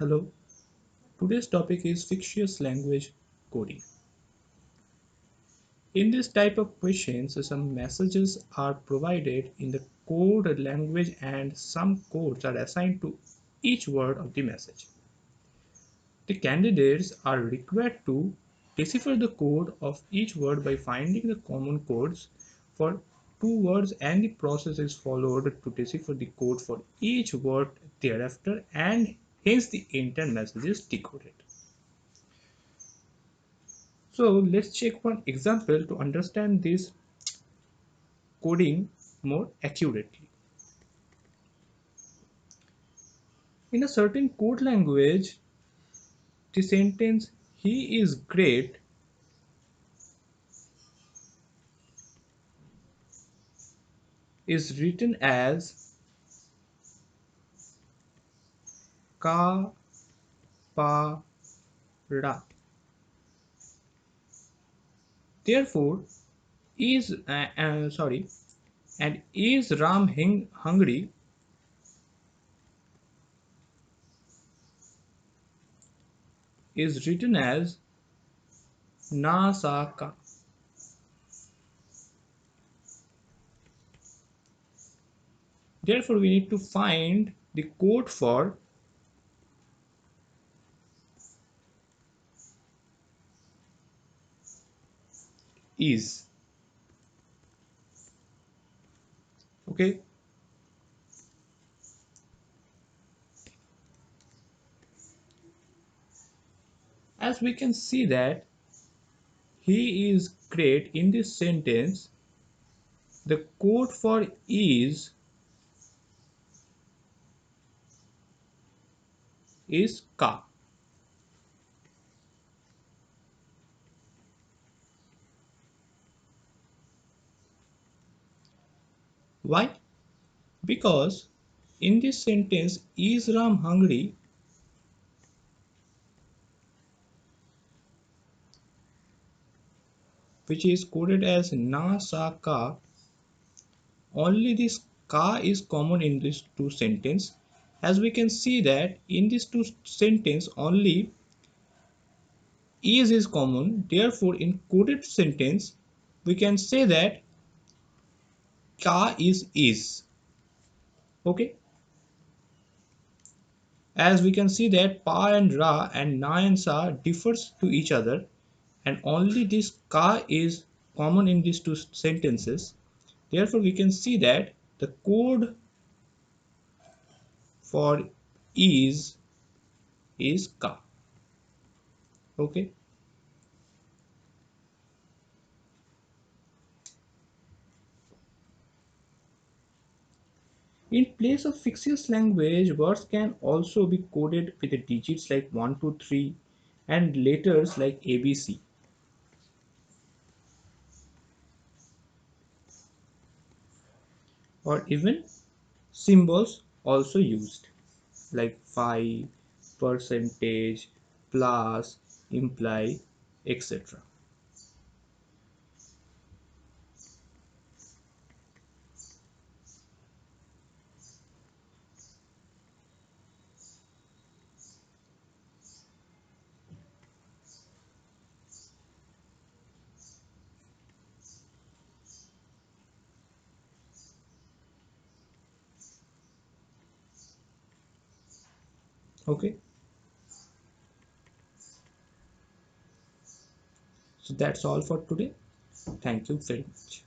Hello, today's topic is fictitious language coding. In this type of questions, some messages are provided in the code language and some codes are assigned to each word of the message. The candidates are required to decipher the code of each word by finding the common codes for two words, and the process is followed to decipher the code for each word thereafter, and hence the entire message is decoded. So let's check one example to understand this coding more accurately. In a certain code language, the sentence "he is great" is written as ka pa ra. Therefore, is and "is Ram hungry" is written as na sa ka. Therefore, we need to find the code for is. Okay. As we can see that he is great in this sentence, the code for is ka. Why? Because in this sentence, "is Ram hungry" which is coded as na sa ka, only this ka is common in these two sentences. As we can see that in these two sentences only is common, therefore in coded sentence we can say that ka is. Okay. As we can see that pa and ra and na and sa differs to each other, and only this ka is common in these two sentences. Therefore, we can see that the code for is ka. Okay. In place of fictitious language, words can also be coded with the digits like 1, 2, 3 and letters like ABC. Or even symbols also used like 5, percentage, plus, imply, etc. Okay, so that's all for today. Thank you very much.